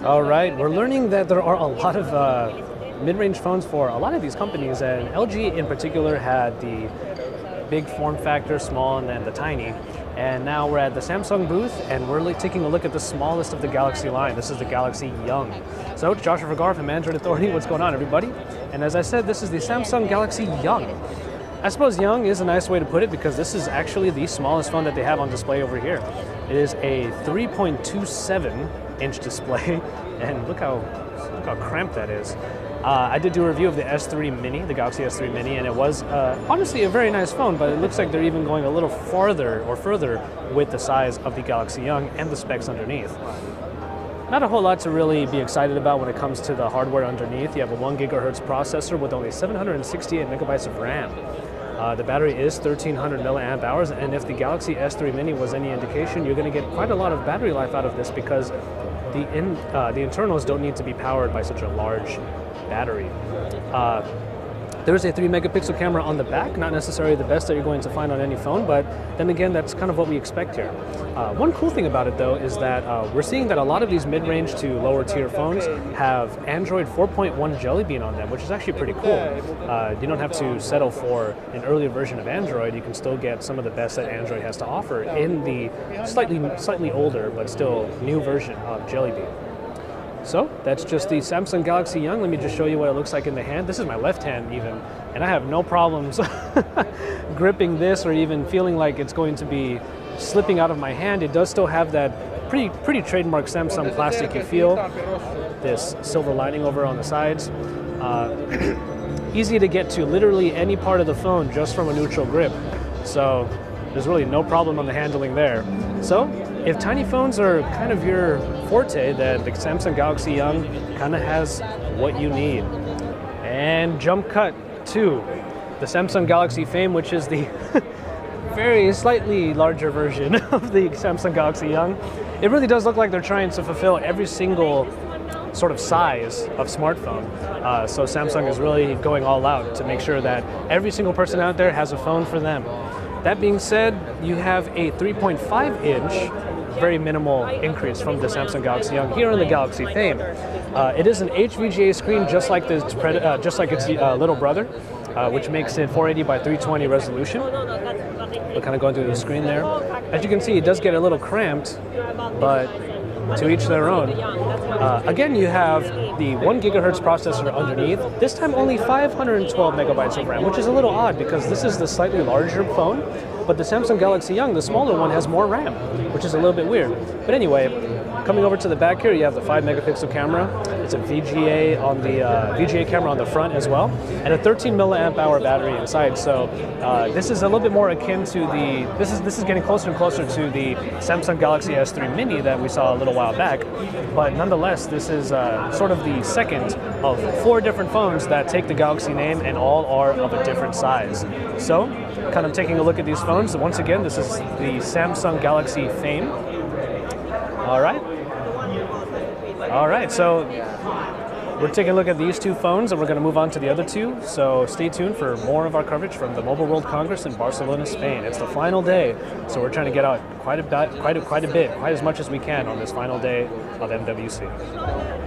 All right, we're learning that there are a lot of mid-range phones for a lot of these companies, and LG in particular had the big form factor, small, and then the tiny. And now we're at the Samsung booth, and we're taking a look at the smallest of the Galaxy line. This is the Galaxy Young. So, it's Joshua Vergara from Android Authority. What's going on, everybody? And as I said, this is the Samsung Galaxy Young. I suppose young is a nice way to put it because this is actually the smallest phone that they have on display over here. It is a 3.27-inch display, and look how cramped that is. I did do a review of the S3 Mini, the Galaxy S3 Mini, and it was honestly a very nice phone, but it looks like they're even going a little farther or further with the size of the Galaxy Young and the specs underneath. Not a whole lot to really be excited about when it comes to the hardware underneath. You have a 1 gigahertz processor with only 768 megabytes of RAM. The battery is 1300 milliamp hours, and if the Galaxy S3 Mini was any indication, you're going to get quite a lot of battery life out of this because the internals don't need to be powered by such a large battery. There is a 3 megapixel camera on the back, not necessarily the best that you're going to find on any phone, but then again, that's kind of what we expect here. One cool thing about it though is that we're seeing that a lot of these mid-range to lower tier phones have Android 4.1 Jelly Bean on them, which is actually pretty cool. You don't have to settle for an earlier version of Android. You can still get some of the best that Android has to offer in the slightly older but still new version of Jelly Bean. So that's just the Samsung Galaxy Young. Let me just show you what it looks like in the hand. This is my left hand even, and I have no problems gripping this or even feeling like it's going to be slipping out of my hand. It does still have that pretty trademark Samsung plasticky feel. This silver lining over on the sides. Easy to get to literally any part of the phone just from a neutral grip. So there's really no problem on the handling there. So if tiny phones are kind of your forte, then the Samsung Galaxy Young kind of has what you need. And jump cut to the Samsung Galaxy Fame, which is the very slightly larger version of the Samsung Galaxy Young. It really does look like they're trying to fulfill every single sort of size of smartphone. So Samsung is really going all out to make sure that every single person out there has a phone for them. That being said, you have a 3.5-inch, very minimal increase from the Samsung Galaxy Young here in the Galaxy Fame. It is an HVGA screen just like its little brother, which makes it 480 by 320 resolution. We're kind of going through the screen there. As you can see, it does get a little cramped, but to each their own. Again, you have the 1 gigahertz processor underneath, this time only 512 megabytes of RAM, which is a little odd because this is the slightly larger phone, but the Samsung Galaxy Young, the smaller one, has more RAM, which is a little bit weird. But anyway, coming over to the back here, you have the 5 megapixel camera. It's a VGA camera on the front as well, and a 13 milliamp hour battery inside. So this is a little bit more akin to the, this is getting closer and closer to the Samsung Galaxy S3 Mini that we saw a little while back. But nonetheless, this is sort of the second of 4 different phones that take the Galaxy name and all are of a different size. So, kind of taking a look at these phones. Once again, this is the Samsung Galaxy Fame. All right, so we're taking a look at these 2 phones and we're going to move on to the other 2. So stay tuned for more of our coverage from the Mobile World Congress in Barcelona, Spain. It's the final day, so we're trying to get out quite as much as we can on this final day of MWC.